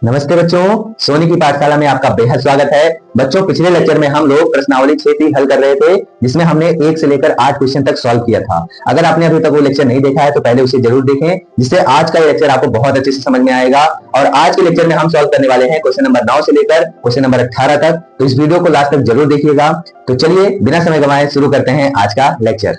नमस्ते बच्चों, सोनी की पाठशाला में आपका बेहद स्वागत है। बच्चों, पिछले लेक्चर में हम लोग प्रश्नावली 6 की हल कर रहे थे, जिसमें हमने 1 से लेकर 8 क्वेश्चन तक सॉल्व किया था। अगर आपने अभी तक वो लेक्चर नहीं देखा है तो पहले उसे जरूर देखें, जिससे आज का लेक्चर आपको बहुत अच्छे से समझ में आएगा। और आज के लेक्चर में हम सॉल्व करने वाले हैं क्वेश्चन नंबर 9 से लेकर क्वेश्चन नंबर 18 तक। तो इस वीडियो को लास्ट तक जरूर देखिएगा। तो चलिए बिना समय गंवाए शुरू करते हैं आज का लेक्चर।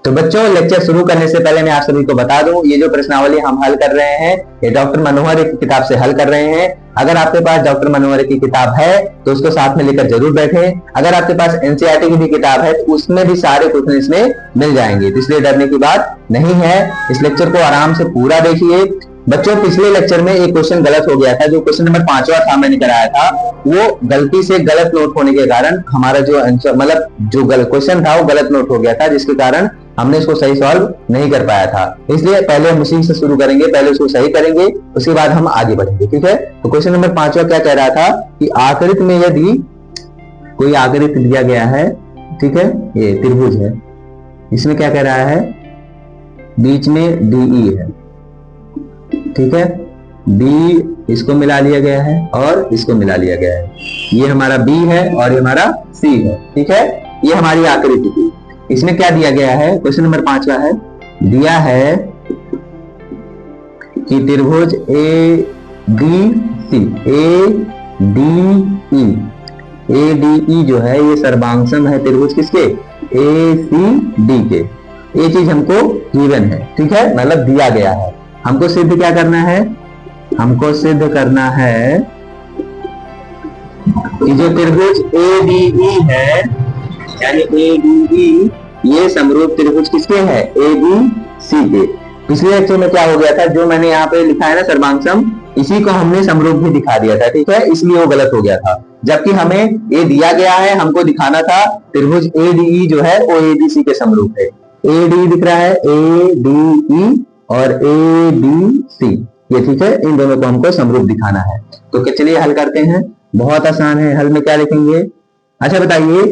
तो बच्चों, लेक्चर शुरू करने से पहले मैं आप सभी को बता दूं, ये जो प्रश्नावली हम हल कर रहे हैं ये डॉक्टर मनोहर की किताब से हल कर रहे हैं। अगर आपके पास डॉक्टर मनोहर की किताब है तो उसको साथ में लेकर जरूर बैठें। अगर आपके पास एनसीईआरटी की भी किताब है तो उसमें भी सारे क्वेश्चन इसमें मिल जाएंगे, तो इसलिए डरने की बात नहीं है। इस लेक्चर को आराम से पूरा देखिए। बच्चों, पिछले लेक्चर में एक क्वेश्चन गलत हो गया था, जो क्वेश्चन नंबर 5वां था मैंने कराया था, वो गलती से गलत नोट होने के कारण हमारा जो आंसर मतलब जो क्वेश्चन था वो गलत नोट हो गया था, जिसके कारण हमने इसको सही सॉल्व नहीं कर पाया था। इसलिए पहले हम उसी से शुरू करेंगे, पहले उसको सही करेंगे, उसके बाद हम आगे बढ़ेंगे। ठीक है। तो क्वेश्चन नंबर 5वां क्या कह रहा था कि आकृति में यदि कोई आकृति दिया गया है, ठीक है, ये त्रिभुज है, इसमें क्या कह रहा है, बीच में डीई है, ठीक है, बी इसको मिला लिया गया है और इसको मिला लिया गया है। ये हमारा बी है और ये हमारा सी है, ठीक है। ये हमारी आकृति थी। इसमें क्या दिया गया है, क्वेश्चन नंबर 5 का है, दिया है कि त्रिभुज A D C, A D E जो है ये सर्वांगसम है त्रिभुज किसके, ए सी डी के। ये चीज हमको गिवन है, ठीक है, मतलब दिया गया है। हमको सिद्ध क्या करना है, हमको सिद्ध करना है कि जो त्रिभुज ADE है, यानी ADE ये समरूप त्रिभुज किसके है, ABC के। पिछले लेक्चर में क्या हो गया था, जो मैंने यहाँ पे लिखा है ना सर्वांगसम, इसी को हमने समरूप भी दिखा दिया था, ठीक है, इसलिए वो गलत हो गया था। जबकि हमें ये दिया गया है, हमको दिखाना था त्रिभुज ADE जो है वो ABC के समरूप है। ADE दिख रहा है, ADE और ABC, ये ठीक है, इन दोनों को हमको समरूप दिखाना है। तो चलिए हल करते हैं, बहुत आसान है। हल में क्या लिखेंगे, अच्छा बताइए,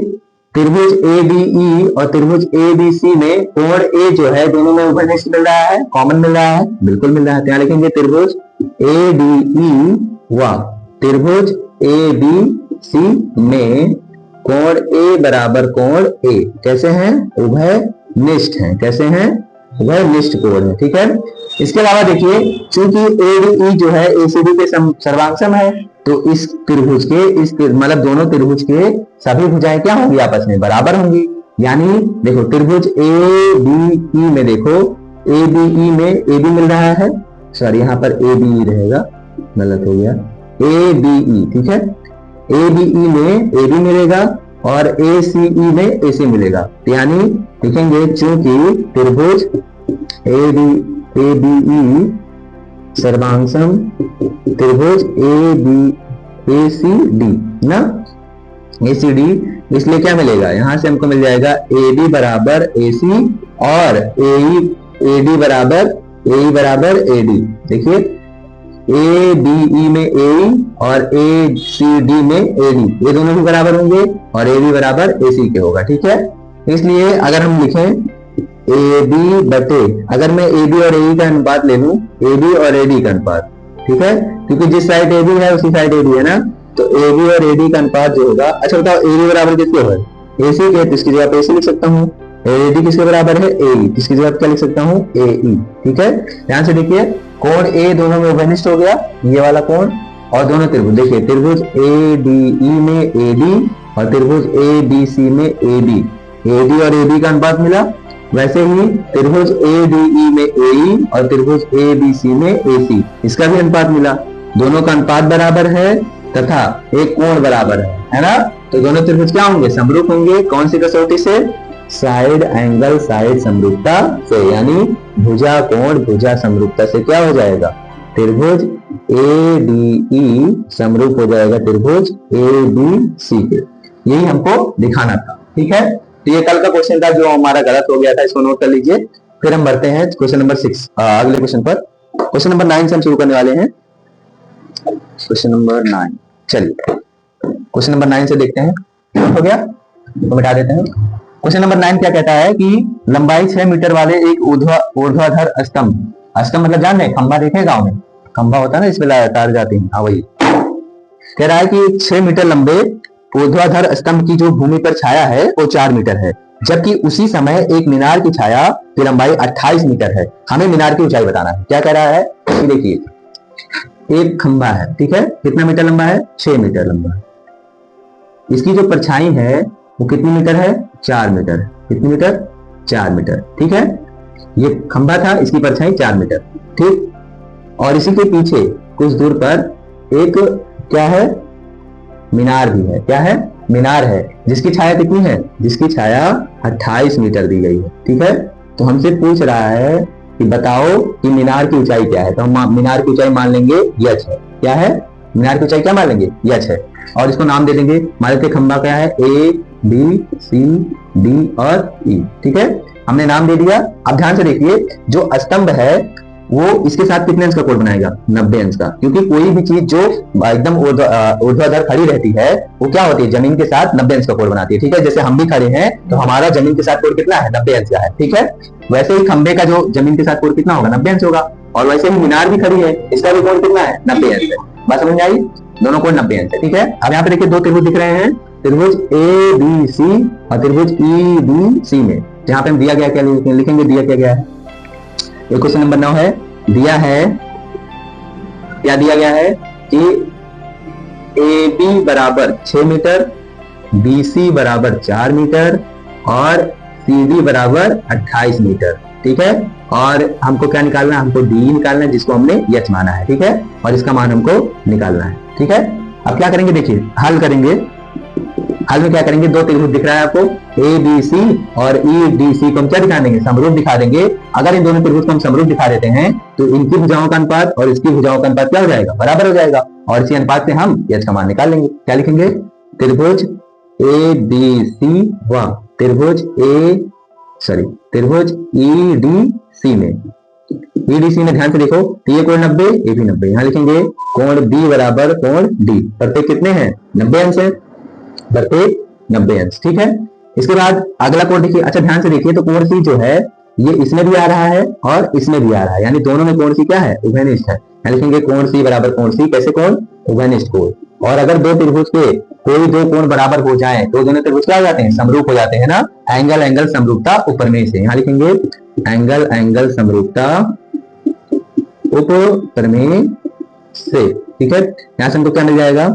त्रिभुज ADE और त्रिभुज ABC में कोण A जो है दोनों में उभयनिष्ठ मिल रहा है, कॉमन मिल रहा है, बिल्कुल मिल रहा है। क्या लिखेंगे, त्रिभुज ADE व त्रिभुज ABC में कोण A बराबर कोण A कैसे हैं, उभयनिष्ठ हैं। कैसे हैं, वह निष्ठ कोण है, ठीक है। इसके अलावा देखिए, चूंकि ADE जो है ACD के सर्वांगसम है, तो इस त्रिभुज के इस मतलब दोनों त्रिभुज के सभी भुजाएं क्या होंगी, आपस में बराबर होंगी। यानी देखो, त्रिभुज ADE में देखो, ADE में AB मिल रहा है, सॉरी यहाँ पर ABE रहेगा, गलत हो गया, ABE, ठीक है। ABE में AB मिलेगा और ACE में AC मिलेगा। यानी लिखेंगे, चूंकि त्रिभुज ABE सर्वांगसम त्रिभुज ACD ना, ACD, इसलिए क्या मिलेगा, यहां से हमको मिल जाएगा AB बराबर AC और AD बराबर AD। देखिए, ABE में AE और ACD में AD, ये दोनों भी बराबर होंगे और AB बराबर AC के होगा, ठीक है। इसलिए अगर हम लिखें AB बटे, अगर मैं AB और AE का अनुपात ले लूं, AB और AD का अनुपात, ठीक है, क्योंकि जिस साइड AB है उसी साइड AD है ना, तो AB और AD का अनुपात जो होगा, अच्छा बताओ, AB बराबर किसके है, AC के, तो इसकी जगह पे AC लिख सकता हूँ। AD किसके बराबर है, AE, इसकी जगह क्या लिख सकता हूँ, AE, ठीक है। ध्यान से देखिए, कोण A दोनों में उभयनिष्ठ हो गया, ये वाला कोण, और दोनों त्रिभुज, देखिए त्रिभुज ADE में AD और त्रिभुज ABC में AB, AD और AB का अनुपात मिला। वैसे ही त्रिभुज ADE में AE और त्रिभुज ABC में AC, इसका भी अनुपात मिला। दोनों का अनुपात बराबर है तथा एक कोण बराबर है ना, तो दोनों त्रिभुज क्या होंगे, समरूप होंगे। कौन सी कसौटी से, साइड एंगल साइड समरूपता से, यानी भुजा कोण भुजा समरूपता से क्या हो जाएगा, त्रिभुज ADE समरूप हो जाएगा त्रिभुज ABC के। यही हमको दिखाना था, ठीक है। तो ये कल का क्वेश्चन था जो हमारा गलत हो गया था, इसको नोट कर लीजिए। फिर हम बढ़ते हैं क्वेश्चन नंबर 6, अगले क्वेश्चन पर। क्वेश्चन नंबर 9 से हम शुरू करने वाले हैं। क्वेश्चन नंबर 9, चलिए क्वेश्चन नंबर 9 से देखते हैं। हो गया तो मिटा देते हैं। क्वेश्चन नंबर 9 क्या कहता है कि लंबाई 6 मीटर वाले एक ऊर्ध्वाधर स्तंभ, स्तंभ मतलब जान रहे खंबा, देखे गांव में खंबा होता है ना, इसमें तार जाती है, हाँ वही कह रहा है कि 6 मीटर लंबे ऊर्ध्वाधर स्तंभ की जो भूमि पर छाया है वो 4 मीटर है, जबकि उसी समय एक मीनार की छाया की लंबाई 28 मीटर है। हमें मीनार की ऊंचाई बताना है। क्या कह रहा है कि देखिए एक खंबा है, ठीक है, कितना मीटर लंबा है, 6 मीटर लंबा। इसकी जो परछाई है वो कितनी मीटर है, 4 मीटर। कितनी मीटर, 4 मीटर, ठीक है। ये खंबा था, इसकी परछाई 4 मीटर, ठीक। और इसी के पीछे कुछ दूर पर एक क्या है, मीनार भी है। क्या है, मीनार है, जिसकी छाया कितनी है, जिसकी छाया 28 मीटर दी गई है, ठीक है। तो हमसे पूछ रहा है कि बताओ कि मीनार की ऊंचाई क्या है। तो हम मीनार की ऊंचाई मान लेंगे यच है। क्या है, मीनार की ऊंचाई क्या मान लेंगे, यच है। और इसको नाम दे देंगे, मान लेते खंबा क्या है, ए बी सी डी और ई, ठीक है, हमने नाम दे दिया। अब ध्यान से देखिए, जो स्तंभ है वो इसके साथ कितने अंश का कोण बनाएगा, 90 अंश का, क्योंकि कोई भी चीज जो एकदम ऊर्ध्वाधर खड़ी रहती है वो क्या होती है, जमीन के साथ 90 अंश का कोण बनाती है, ठीक है। जैसे हम भी खड़े हैं तो हमारा जमीन के साथ कोण कितना है, 90 अंश का है, ठीक है। वैसे ही खंबे का जो जमीन के साथ कोण कितना होगा, 90 अंश होगा। और वैसे ही मीनार भी खड़ी है, इसका भी कोण कितना है, 90 अंश है। बात समझ में आई, दोनों कोण 90 अंश है, ठीक है। अब यहाँ पे देखिए दो त्रिभुज दिख रहे हैं, त्रिभुज ए बी सी और त्रिभुज ई बी सी में जहां पे हम दिया गया क्या लिखेंगे, दिया क्या गया है, क्वेश्चन नंबर 9 है, दिया है, क्या दिया गया है कि ए बी बराबर 6 मीटर, बी सी बराबर 4 मीटर और सी डी बराबर 28 मीटर, ठीक है। और हमको क्या निकालना है, हमको डी निकालना है, जिसको हमने यच माना है, ठीक है। और इसका मान हमको निकालना है, ठीक है। अब क्या करेंगे, देखिए हल करेंगे। हल में क्या करेंगे, दो त्रिभुज दिख रहा है आपको, ए बी सी और ई डी सी को हम क्या दिखा देंगे, समरूप दिखा देंगे। अगर इन दोनों त्रिभुज को हम समरूप दिखा देते हैं तो इनकी भुजाओं का अनुपात और इसकी भुजाओं का अनुपात क्या हो जाएगा, बराबर हो जाएगा। और इसी अनुपात से हम यच का मान निकाल लेंगे। क्या लिखेंगे, त्रिभुज ए बी सी व त्रिभुज ई डी सी में, ई डी सी में ध्यान से देखो, ये कोण 90, ये भी 90। यहाँ लिखेंगे कोण बी बराबर कोण डी, प्रत्येक कितने हैं, 90 अंश है, प्रत्येक 90 अंश, ठीक है। इसके बाद अगला कोण देखिए, अच्छा ध्यान से देखिए, तो कोण सी जो है ये इसमें भी आ रहा है और इसमें भी आ रहा है, यानी दोनों में कोण सी क्या है, उभयनिष्ठ है। यहाँ लिखेंगे कोण सी बराबर कोण सी, कैसे कोण, उभयनिष्ठ कोण। और अगर दो त्रिभुज के कोई दो कोण बराबर हो जाए तो दोनों त्रिभुज क्या हो जाते हैं, समरूप हो जाते हैं ना। एंगल एंगल समरूपता उपरमेय से, यहाँ लिखेंगे एंगल एंगल समरूपता उपरमेय से, ठीक है। यहाँ से हमको क्या मिल जाएगा,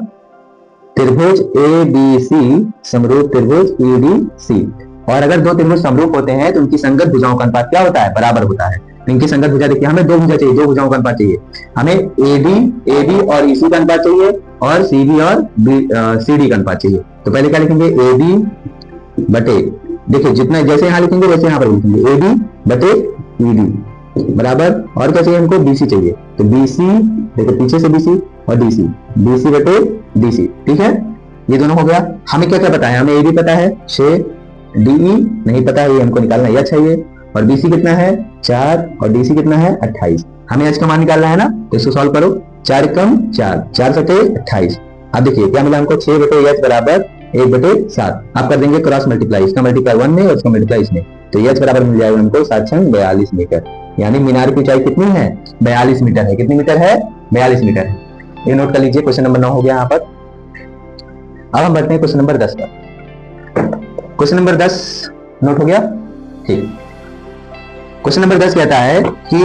त्रिभुज ए बी सी समरूप त्रिभुज ई डी सी। और अगर दो त्रिभुज समरूप होते हैं तो उनकी संगत भुजाओं का अनुपात क्या होता है, बराबर होता है। इनकी संगत भुजा देखिए, हमें दो भुजा चाहिए, दो भुजाओं का अनुपात चाहिए। हमें ए बी और ईसी का अनुपात चाहिए और सी बी और सी डी का अनुपात चाहिए। तो पहले क्या लिखेंगे, ए बी बटे, देखिए जितना जैसे यहाँ लिखेंगे वैसे यहाँ पर लिखेंगे, ए बी बटे ई डी बराबर, और क्या चाहिए हमको, बीसी चाहिए। तो बीसी देखो पीछे से बीसी और डीसी, बीसी बटे डीसी, ठीक है। ये दोनों हो गया। हमें क्या क्या पता है, हमें ए बी पता है 6, डीई नहीं पता है, ये हमको निकालना है, चाहिए। और बीसी कितना है 4 और डीसी कितना है 28। हमें एच का मान निकालना है ना, तो इसको सॉल्व करो, 4 कम 4, 4 सटे 28। अब देखिए क्या मिला हमको, 6 बटे एच बराबर 1 बटे 7। आप कर देंगे क्रॉस मल्टीप्लाई, इसका मल्टीप्लाई 1 में और इसका मल्टीप्लाई इसमें, तो एच बराबर मिल जाएगा हमको 742 मीटर। यानी मीनार की ऊंचाई कितनी है, 42 मीटर है। कितनी मीटर है, 42 मीटर है। ये नोट कर लीजिए, क्वेश्चन नंबर 9 हो गया यहाँ पर। अब हम बढ़ते हैं क्वेश्चन नंबर 10 पर। क्वेश्चन नंबर 10 नोट हो गया, ठीक। क्वेश्चन नंबर 10 कहता है कि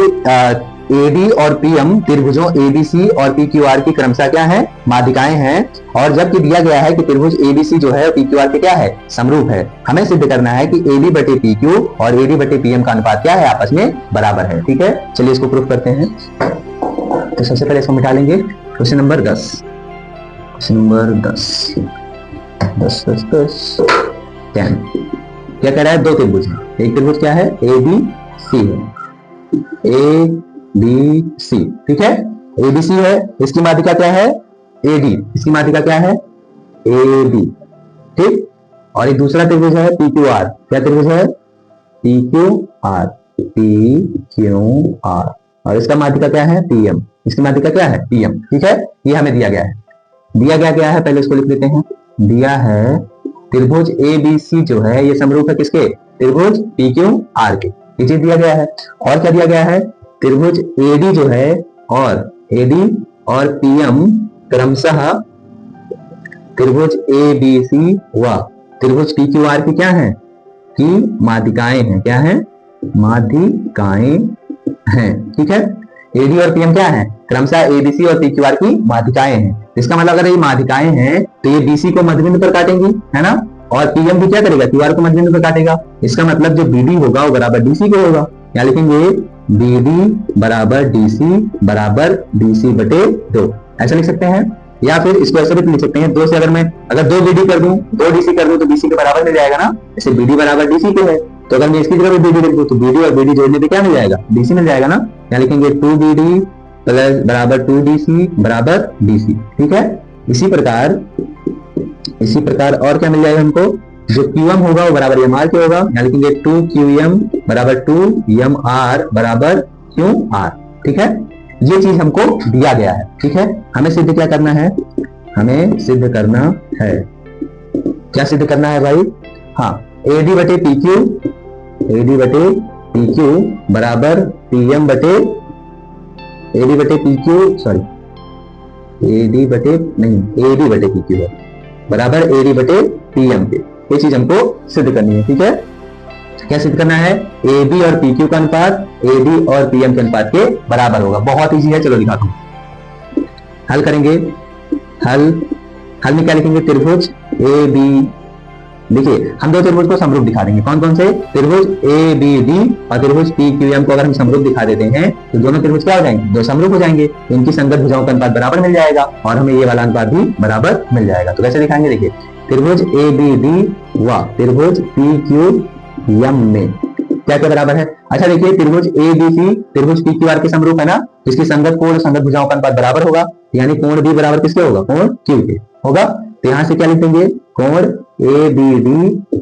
एडी और पीएम त्रिभुजों एबीसी और पीक्यूआर की क्रमशः क्या है, माध्यिकाएं हैं। और जबकि दिया गया है कि त्रिभुज एबीसी जो है पीक्यूआर के क्या है, समरूप है। हमें सिद्ध करना है कि एडी बटे पीक्यू और एडी बटे पीएम का अनुपात क्या है, आपस में बराबर है, ठीक है। चलिए इसको प्रूफ करते हैं। तो सबसे पहले इसको मिटा लेंगे। क्वेश्चन नंबर 10, क्वेश्चन नंबर 10 10 10 10 10 क्या कह रहा है, दो त्रिभुज है। एक त्रिभुज क्या है, ए बी सी है, ए बी सी, ठीक है। ए बी सी है, इसकी माध्यिका क्या है, ए डी, इसकी माध्यिका क्या है, ए बी, ठीक। और एक दूसरा त्रिभुज है पी क्यू आर, क्या त्रिभुज है, P Q R, P Q R, और इसका माध्यिका क्या है, पीएम, इसकी माध्यिका क्या है, पीएम, ठीक है। ये हमें दिया गया है। दिया गया क्या है, पहले इसको लिख लेते हैं। दिया है त्रिभुज ABC जो है ये समरूप है किसके, त्रिभुज PQR के। ये चीज दिया गया है। और क्या दिया गया है, त्रिभुज AD जो है और AD और PM क्रमशः त्रिभुज ABC व त्रिभुज PQR की क्या है, की माध्यिकाएं हैं। क्या है, माध्यिकाएं हैं। ठीक है, AD और PM क्या है, क्रमशः ABC और PQR की माध्यिकाएं हैं। इसका मतलब अगर ये माध्यिकाएं हैं तो ये BC को मध्यबिंदु पर काटेंगी, है ना, और PM भी क्या करेगा, QR को मध्यबिंदु पर काटेगा। इसका मतलब जो BD होगा वो बराबर DC को होगा। क्या लिखेंगे, BD बराबर DC बटे 2, ऐसा लिख सकते हैं। या फिर इसको ऐसे भी लिख सकते हैं, 2 से अगर 2 BD कर दूं, 2 DC कर दूं तो BC के बराबर मिल जाएगा ना। जैसे BD बराबर DC के है तो अगर मैं इसकी जगह भी BD लिख दूं तो BD और BD जोड़ने पे क्या मिल जाएगा, DC मिल जाएगा ना। क्या लिखेंगे, 2BD प्लस बराबर 2DC बराबर DC। ठीक है, इसी प्रकार और क्या मिल जाएगा हमको, जो QM होगा वो बराबर MR के होगा। यहाँ लिखेंगे 2QM बराबर 2MR बराबर QR। ठीक है, ये चीज हमको दिया गया है। ठीक है, हमें सिद्ध क्या करना है, हमें सिद्ध करना है, क्या सिद्ध करना है भाई, हाँ, AD बटे PQ बराबर PM बटे AD बटे PQ है बराबर AD बटे PM के। ये चीज हमको सिद्ध करनी है। ठीक है, क्या सिद्ध करना है, AB और PQ का अनुपात AD और PM के अनुपात के बराबर होगा। बहुत इजी है, चलो दिखाता हूं। हल करेंगे, हल में क्या लिखेंगे, त्रिभुज AB, देखिए हम 2 त्रिभुज को समरूप दिखा देंगे। कौन कौन से, त्रिभुज ABD और त्रिभुज PQM को अगर हम समरूप दिखा देते हैं तो दोनों त्रिभुज क्या हो जाएंगे, 2 समरूप हो जाएंगे। इनकी संगत भुजाओं का अनुपात बराबर मिल जाएगा और हमें ये वाला अनुपात भी बराबर मिल जाएगा। तो कैसे दिखाएंगे, देखिए त्रिभुज ABD व त्रिभुज PQM में क्या क्या बराबर है। अच्छा देखिए, त्रिभुज ABC त्रिभुज PQR के समरूप है ना, इसकी संगत कोण और संगत भुजाओं का अनुपात बराबर होगा, यानी कोण B बराबर किसके होगा, कोण Q के होगा। तो यहां से क्या लिखेंगे, कोण ABD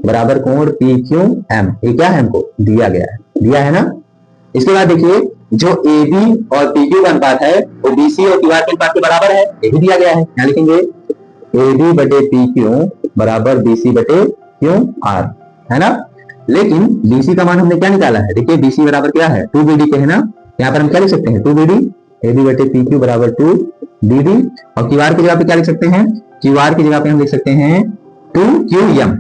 बराबर कोण PQM। ये क्या है, हमको दिया गया है ना। इसके बाद देखिए, जो AB और PQ का अनुपात है वो BC और QR के अनुपात के बराबर है, ये भी दिया गया है। यहाँ लिखेंगे AD बटे PQ बराबर BC बटे QR, है ना। लेकिन BC का मान हमने क्या निकाला है, देखिए BC बराबर क्या है, 2BD के है ना। यहाँ पर हम क्या लिख सकते हैं, 2BD, AD बटे PQ बराबर 2BD, और QR की जगह पे क्या लिख सकते हैं, QR की जगह पे हम लिख सकते हैं 2QM,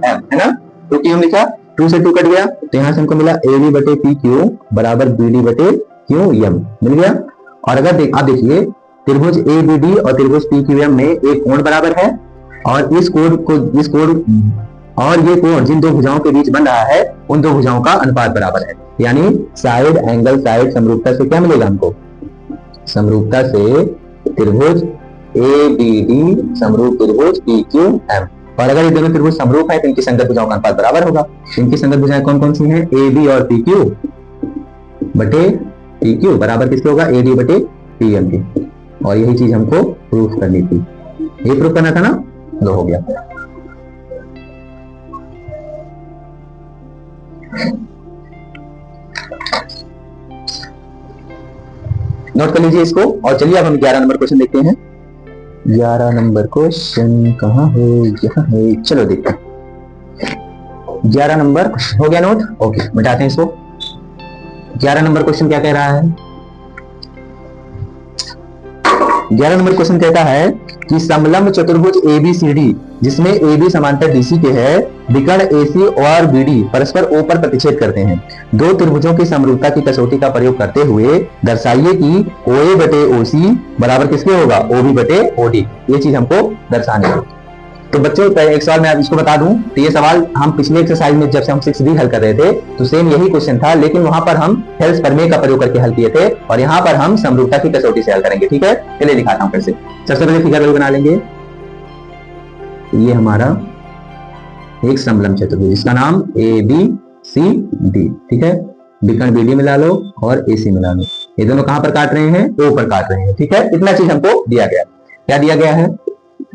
है ना। 2QM लिखा, 2 से 2 कट गया तो यहाँ से हमको मिला AD बटे PQ बराबर BD बटे QM मिल गया। और अगर आप देखिए, त्रिभुज ABD और त्रिभुज PQM में एक कोण बराबर है और इस कोण और ये कोण जिन 2 भुजाओं के बीच बन रहा है उन 2 भुजाओं का अनुपात बराबर है। यानी साइड एंगल साइड समरूपता से क्या मिलेगा हमको, समरूपता से त्रिभुज ABD समरूप त्रिभुज PQM। और अगर ये दोनों त्रिभुज समरूप है तो इनकी संगत भुजाओं का अनुपात बराबर होगा। इनकी संगत भुजाएं कौन कौन सी हैं, AB और PQ बटे PQ बराबर किसके होगा, AD बटे PM के। और यही चीज हमको प्रूफ करनी थी, ये प्रूफ करना था ना, लो हो गया। नोट कर लीजिए इसको। और चलिए अब हम 11 नंबर क्वेश्चन देखते हैं। 11 नंबर क्वेश्चन कहाँ है, यहाँ है, चलो देखते हैं। 11 नंबर हो गया नोट, ओके मिटाते हैं इसको। 11 नंबर क्वेश्चन क्या कह रहा है, 11 नंबर क्वेश्चन कहता है कि समलंब चतुर्भुज ABCD जिसमें AB समांतर DC के है, विकर्ण AC और BD परस्पर O पर प्रतिच्छेद करते हैं। 2 त्रिभुजों की समरूपता की कसौटी का प्रयोग करते हुए दर्शाइए कि OA बटे OC बराबर किसके होगा, OB बटे OD। ये चीज हमको दर्शानी है। तो बच्चों एक सवाल मैं आप इसको बता दूं, तो ये सवाल हम पिछले एक्सरसाइज में जब से हम 6D हल कर रहे थे तो सेम यही क्वेश्चन था, लेकिन वहां पर हम हेल्स प्रमेय का प्रयोग करके हल किए थे और यहाँ पर हम समरूपता की कसौटी से हल करेंगे। ठीक है, चलिए दिखाता हूं फिर से। सबसे पहले फिगर बना लेंगे, ये हमारा एक समलंब चतुर्भुज जिसका नाम ABCD। ठीक है, विकर्ण BD मिला लो और AC मिला लो। ये दोनों कहां पर काट रहे हैं, O पर काट रहे हैं। ठीक है, इतना चीज हमको दिया गया। क्या दिया गया है,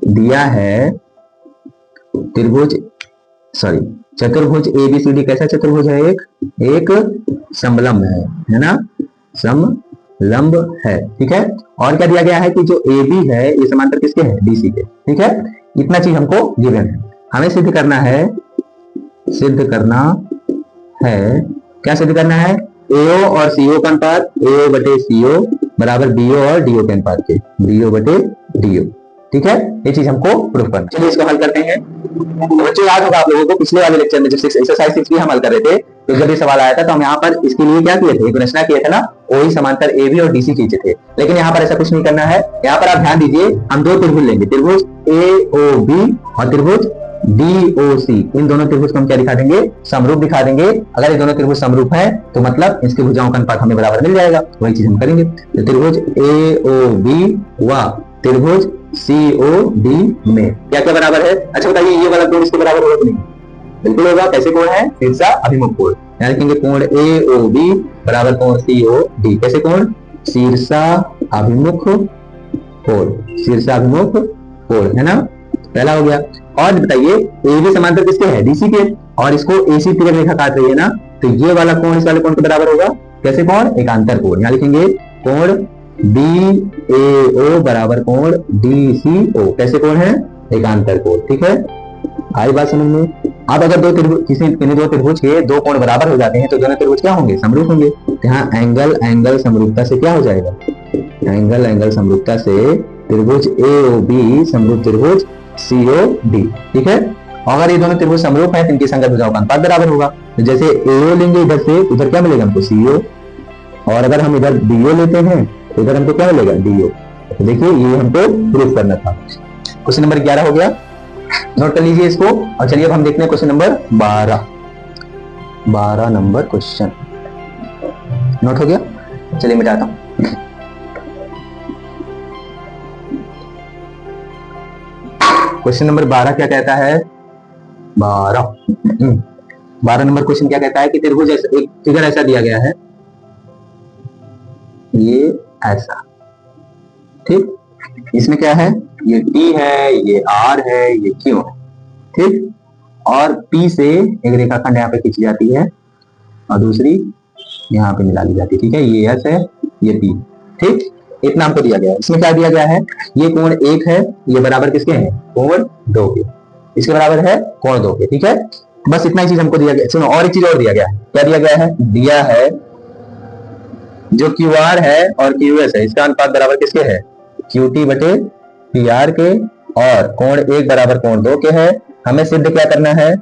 दिया है चतुर्भुज ABCD कैसा चतुर्भुज है, एक समलंब है ना, समलंब है। ठीक है, और क्या दिया गया है कि जो AB है ये समांतर किसके है, DC के। ठीक है, इतना चीज हमको गिवन है। हमें सिद्ध करना है, क्या सिद्ध करना है? एओ और सीओ का अनुपात, एओ बटे सीओ बराबर बीओ और डीओ के अनुपात के, बीओ बटे डीओ। ठीक है, ये चीज हमको प्रूफ करना। चलिए इसको हल करते हैं। बच्चों याद होगा आप लोगों को पिछले वाले लेक्चर में जब एक्सरसाइज 6 भी हम हल कर रहे थे, तो जब ये सवाल आया था तो हम यहाँ पर इसके लिए क्या किए थे? एक रचना किए थे ना, ओई समांतर AB और DC खींचे थे। लेकिन यहाँ पर ऐसा कुछ नहीं करना है। यहाँ पर आप ध्यान दीजिए, हम दो त्रिभुज लेंगे, त्रिभुज AOB और त्रिभुज DOC। इन दोनों त्रिभुज को हम क्या दिखा देंगे? समरूप दिखा देंगे। अगर ये दोनों त्रिभुज समरूप है तो मतलब इसकी भुजाओं का अनुपात हमें बराबर मिल जाएगा। वही चीज हम करेंगे। तो त्रिभुज AOB व त्रिभुज COD में क्या क्या बराबर है? अच्छा बताइए, ये वाला कोण इसके बराबर होगा कि नहीं? बिल्कुल होगा। कैसे कोण है? शीर्षा अभिमुख कोण। यानी लिखेंगे कोण AOB बराबर कोण COD। कैसे कोण? शीर्षा अभिमुख कोण, शीर्षा अभिमुख कोण है ना, पहला हो गया। और बताइए AB समांतर किसके है? DC के, और इसको AC तिर्यक रेखा काट रही है ना, तो ये वाला कोण इस वाले कोण के बराबर होगा। कैसे कोण? एकांतर कोण। यहाँ लिखेंगे कोण BAO बराबर कोण DCO। कैसे कोण है? एकांतर कोण। ठीक है, आई बात समझ में? अब अगर दो त्रिभुज के दो कोण बराबर हो जाते हैं तो दोनों त्रिभुज क्या होंगे? समरूप होंगे। यहाँ एंगल समरूपता से क्या हो जाएगा? एंगल समरूपता से त्रिभुज AOB समरूप त्रिभुज COD। ठीक है, अगर ये दोनों त्रिभुज समरूप है तो इनकी संगत भुजाओं का अनुपात बराबर होगा। तो जैसे AO लेंगे इधर से, उधर क्या मिलेगा हमको? CO। और अगर हम इधर DO लेते हैं तो इधर हमको क्या मिलेगा? DO। तो देखिए ये हमको प्रूफ करना था। क्वेश्चन नंबर 11 हो गया, नोट कर लीजिए इसको। और चलिए अब हम देखते हैं question number 12 number question. Note हो गया? चलिए मिटाता हूं। क्वेश्चन नंबर 12 क्या कहता है? 12 नंबर क्वेश्चन क्या कहता है कि त्रिभुज एक फिगर ऐसा दिया गया है, ये ऐसा, ठीक, इसमें क्या है? ये T है, ये R है, ये Q है, ठीक, और P से एक रेखाखंड यहाँ पे खींची जाती है और दूसरी यहाँ पे मिला ली जाती है। ठीक है, ये S है, ये P, ठीक, इतना हमको दिया गया है। इसमें क्या दिया गया है? ये कोण 1 है, ये बराबर किसके हैं? कोण 2 के। इसके बराबर है कोण 2 के। ठीक है, बस इतना ही चीज हमको दिया गया। सुनो, और एक चीज और दिया गया है। क्या दिया गया है? दिया है जो QR है और QS है, इसका अनुपात बराबर किसके है? QT बटे PR के, और कोण 1 बराबर कोण 2 के है। हमें सिद्ध क्या करना है?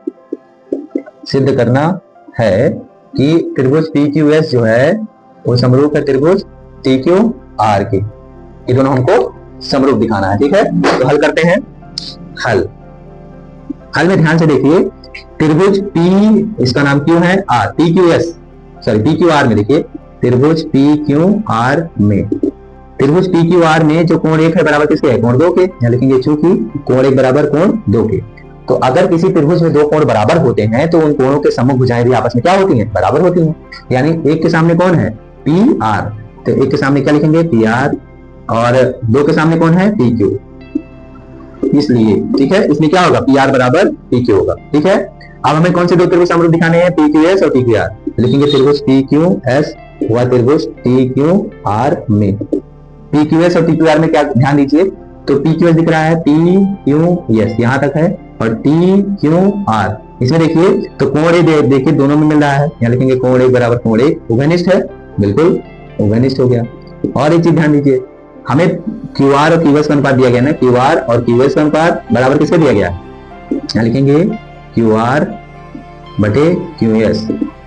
सिद्ध करना है कि त्रिभुज PQS जो है वो समरूप है त्रिभुज TQR के। ये दोनों हमको समरूप दिखाना है। ठीक है, तो हल करते हैं। हल में ध्यान से देखिए, त्रिभुज P, इसका नाम क्यों है? R, PQR में देखिए, त्रिभुज PQR में, त्रिभुज PQR में जो कोण 1 है बराबर किसके है? कोण 2 के। यहाँ लिखेंगे चूंकि कोण 1 बराबर कोण 2 के। तो अगर किसी त्रिभुज में दो कोण बराबर होते हैं तो उन कोणों के सम्मुख भुजाएं भी आपस में क्या होती हैं? बराबर होती हैं। यानी एक के सामने कौन है? PR, तो एक के सामने क्या लिखेंगे? PR, और 2 के सामने कौन है? PQ। इसलिए ठीक है, इसमें क्या होगा? PR बराबर PQ होगा। ठीक है, अब हमें कौन से दो त्रिभुज समरूप दिखाने हैं? PQS और TQR। लिखेंगे त्रिभुज PQS व त्रिभुज TQR में। PQS और TQR में क्या ध्यान दीजिए, तो PQS दिख रहा है, PQS यहां तक है, और TQR इसमें देखिए तो कोण देखिए दोनों में मिल रहा है। यहाँ लिखेंगे कोण 1 बराबर कोण 1 उभयनिष्ठ है, बिल्कुल उभयनिष्ठ हो गया। और एक चीज ध्यान दीजिए, हमें QR और QS का अनुपात दिया गया ना, QR और QS का अनुपात बराबर किसके दिया गया? यहाँ लिखेंगे QR बटे QS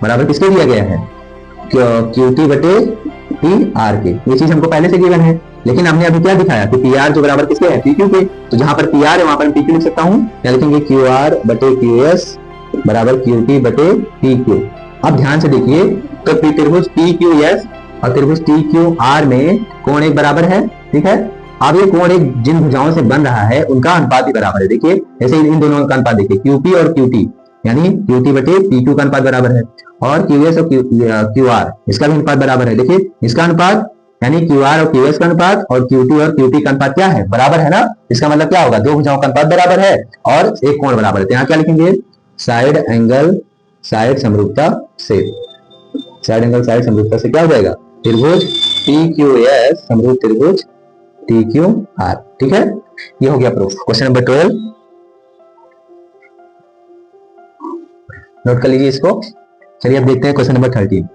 बराबर किसके दिया गया है? QT बटे PR के। ये चीज हमको पहले से गिवन है, लेकिन हमने अभी क्या दिखाया कि PR जो बराबर किसके है? PQ के। तो जहां पर PR है वहां पर PQ लिख सकता हूं। यहाँ लिखेंगे QR बटे QS बराबर QT बटे PQ। अब ध्यान से देखिए, तो त्रिभुज PQS और त्रिभुज TQR में कोण 1 बराबर है। ठीक है, अब ये कोण 1 जिन भुजाओं से बन रहा है उनका अनुपात भी बराबर है। देखिए जैसे इन दोनों का अनुपात देखिए, QP और QT, यानी QT बटे PQ का अनुपात बराबर है, और QS और QR इसका भी अनुपात बराबर है। देखिए इसका अनुपात यानी QR और QS का अनुपात और QT और QT का अनुपात क्या है? बराबर है ना। इसका मतलब क्या होगा? दो भुजाओं का अनुपात बराबर है और एक कोण बराबर है। तो यहाँ क्या लिखेंगे? साइड एंगल साइड समरूपता से, साइड एंगल साइड समरूपता से क्या हो जाएगा? त्रिभुज PQS समरूप त्रिभुज TQR। ठीक है, ये हो गया प्रूफ। क्वेश्चन नंबर 12 नोट कर लीजिए इसको। चलिए अब देखते हैं question number 13।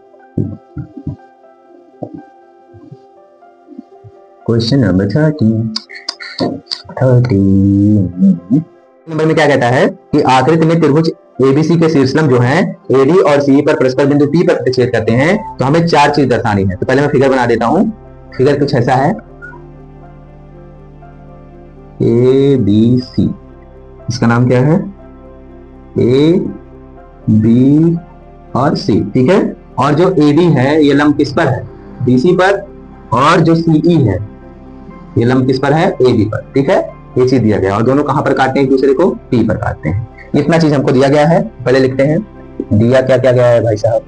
Question number 13 number में क्या कहता है कि आकृति में त्रिभुज एबीसी के शीर्षलंब जो हैं एडी और सी पर परस्पर बिंदु पी पर प्रतिच्छेद करते हैं, तो हमें चार चीज दर्शानी है। तो पहले मैं फिगर बना देता हूं। फिगर कुछ ऐसा है, ए बी सी, इसका नाम क्या है, ए बी और सी, ठीक है। और जो ए डी है ये लंब किस पर है, बीसी पर, और जो सीई है ये लंब किस पर है, ए बी पर, ठीक है। ये चीज दिया गया और दोनों कहां पर काटते हैं, एक दूसरे को पी पर काटते हैं। इतना चीज हमको दिया गया है। पहले लिखते हैं दिया क्या क्या गया है भाई साहब।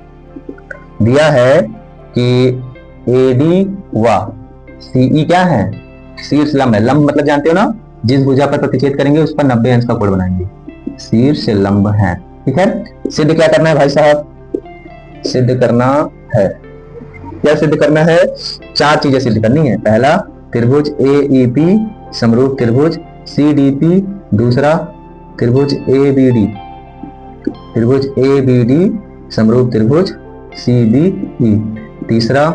दिया है कि ए डी व सीई क्या है, शीर्ष लंब है। लंब मतलब जानते हो ना, जिस भुजा पर प्रतिच्छेद करेंगे उस पर 90 अंश का कोण बनाएंगे, शीर्ष लंब है, ठीक है। सिद्ध क्या करना है भाई साहब, सिद्ध करना है, क्या सिद्ध करना है, चार चीजें सिद्ध करनी है। पहला त्रिभुज ए ई पी समरूप त्रिभुज सी डी पी, दूसरा त्रिभुज ए बी डी, त्रिभुज ए बी डी समरूप त्रिभुज सी बी ई, तीसरा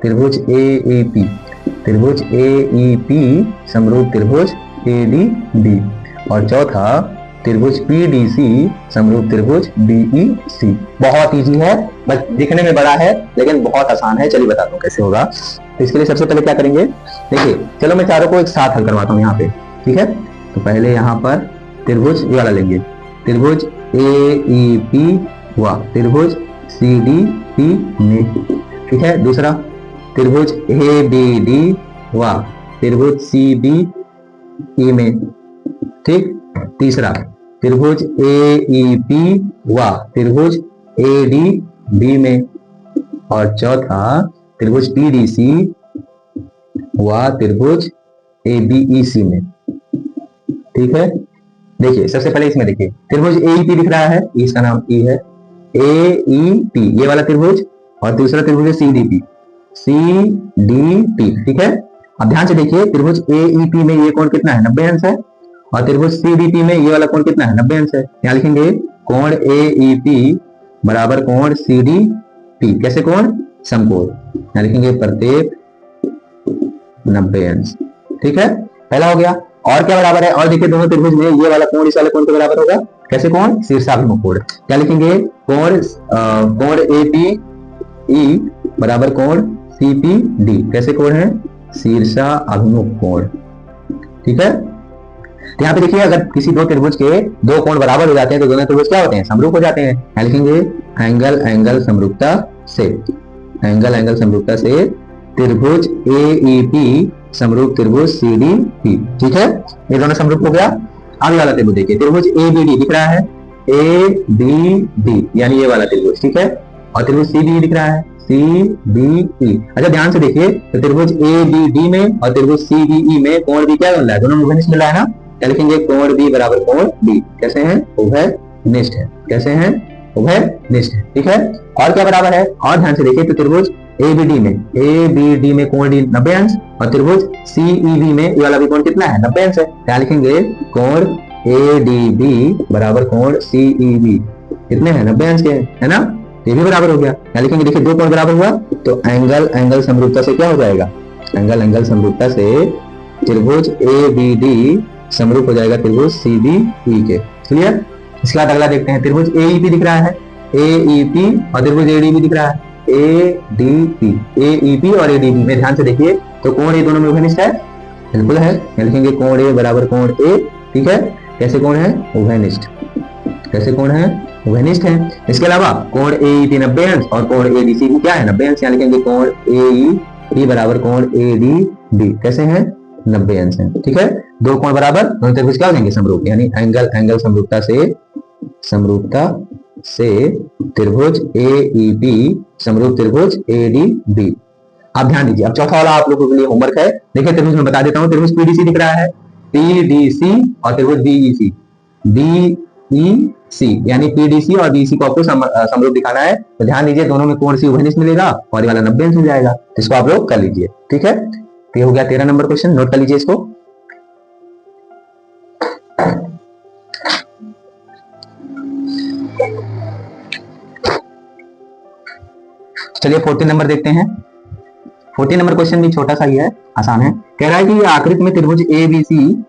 त्रिभुज ए ई पी, त्रिभुज ए ई पी समरूप त्रिभुज ए डी बी, और चौथा त्रिभुज पी डी सी समरूप त्रिभुज बी ई सी। बहुत इजी है, बस दिखने में बड़ा है लेकिन बहुत आसान है। चलिए बताता हूँ कैसे होगा। तो इसके लिए सबसे पहले क्या करेंगे, देखिए चलो मैं चारों को एक साथ हल करवाता हूँ यहाँ पे, ठीक है। तो पहले यहाँ पर त्रिभुज ये वाला लेंगे, त्रिभुज ए ई पी व त्रिभुज सी डी पी में, ठीक है। दूसरा त्रिभुज ए बी डी व त्रिभुज सी बी ई में, ठीक। तीसरा त्रिभुज ए ई पी व त्रिभुज ए डी बी में, और चौथा त्रिभुज पी डी सी व त्रिभुज ए बी ई सी में, ठीक है। देखिए सबसे पहले इसमें देखिए त्रिभुज ए ई पी दिख रहा है, इसका नाम ई है, ए ई पी ये वाला त्रिभुज, और दूसरा त्रिभुज है C D P, C D P, ठीक है। अब ध्यान से देखिए त्रिभुज ए ई पी में ये कोण कितना है, 90 अंश है, और त्रिभुज सी डी पी में ये वाला कोण कितना है, 90 अंश है। यहाँ लिखेंगे कोण ए ई पी बराबर कोण सी डी पी, कैसे कोण, समकोण, यहाँ लिखेंगे प्रत्येक 90 अंश, ठीक है। पहला हो गया। और क्या बराबर है, और देखिए दोनों त्रिभुज में ये वाला कोण इस वाले कोण के बराबर होगा, कैसे कोण, शीर्षाभिमुख कोण, क्या लिखेंगे कोण ए पी ई बराबर कोण सी पी डी, कैसे कोण है, शीर्षाभिमुख कोण, ठीक है। तो यहाँ पे देखिए अगर किसी दो त्रिभुज के दो कोण बराबर हो जाते हैं तो दोनों त्रिभुज क्या होते हैं, समरूप हो जाते हैं। यहाँ लिखेंगे एंगल एंगल समरूपता से, एंगल एंगल समरूपता से त्रिभुज ए ई पी समरूप त्रिभुज सी डी पी, ठीक है। ये दोनों समरूप हो गया। आगे वाला त्रिभुज देखिए त्रिभुज ए बी डी दिख रहा है, ए बी डी यानी ये वाला त्रिभुज, ठीक है, और त्रिभुज सी बी दिख रहा है, सी बी ई। अच्छा ध्यान से देखिए तो त्रिभुज ए बी डी में और त्रिभुज सी बी ई में कोण भी क्या बन रहा है, दोनों उभयनिष्ठ मिल रहा है ना। क्या लिखेंगे कोण बी बराबर कोण डी, कैसे हैं, उभयनिष्ठ है, कैसे हैं, उभयनिष्ठ है, ठीक है। और क्या बराबर है, और ध्यान से देखिए तो त्रिभुज ए बी डी में कोण डी 90 अंश, और त्रिभुज सी ई बी में ये वाला भी कोण कितना है, 90 अंश है। क्या लिखेंगे कोण ए डी बी बराबर कोण सी ई बी, कितने हैं, 90 अंश के, है ना। ये भी बराबर हो गया। क्या लिखेंगे, देखिए दो कोण बराबर हुआ तो एंगल एंगल समरूपता से क्या हो जाएगा, एंगल एंगल समरूपता से त्रिभुज ए बी डी समरूप हो जाएगा त्रिभुज सी बी ई के, क्लियर। इसके बाद अगला देखते हैं त्रिभुज ए ई पी दिख रहा है, ए ई पी और त्रिभुज ए डी बी दिख रहा है, A D P, A E P और ए डी बी में ध्यान से देखिए तो कोण ए दोनों में उभयनिष्ठ है, बिल्कुल है। लिखेंगे कोण ए बराबर कोण ए, ठीक है, कैसे कोण है, उभयनिष्ठ, कैसे कोण है, उभयनिष्ठ है। इसके अलावा कोण ए ई पी 90 अंश और कोण ए डी सी भी क्या है, 90 अंश। यहाँ लिखेंगे कोण ए ई पी बराबर कोण ए डी बी, कैसे है, 90 अंश है, ठीक है। दो कोण बराबर, दोनों त्रिभुज क्या हो जाएंगे, समरूप, यानी एंगल एंगल समरूपता से त्रिभुज ए ई पी समरूप त्रिभुज ए डी बी। आप ध्यान दीजिए। अब चौथा वाला आप लोगों के लिए होमवर्क है। देखिए त्रिभुज में बता देता हूं, त्रिभुज पी डी सी दिख रहा है, पी डी सी और त्रिभुज बी ई सी, बी ई सी यानी पी डी सी और बी सी को आपको समरूप दिखाना है। तो ध्यान दीजिए दोनों में कोण सी उभयनिष्ठ मिलेगा और ये वाला 90 अंश मिल जाएगा, इसको आप लोग कर लीजिए, ठीक है। तो ये हो गया 13 नंबर क्वेश्चन, नोट कर लीजिए इसको। चलिए 14 नंबर देखते हैं। 14 नंबर क्वेश्चन भी छोटा सा ही है, आसान है। कह रहा है कि आकृति में त्रिभुज ए बी सी,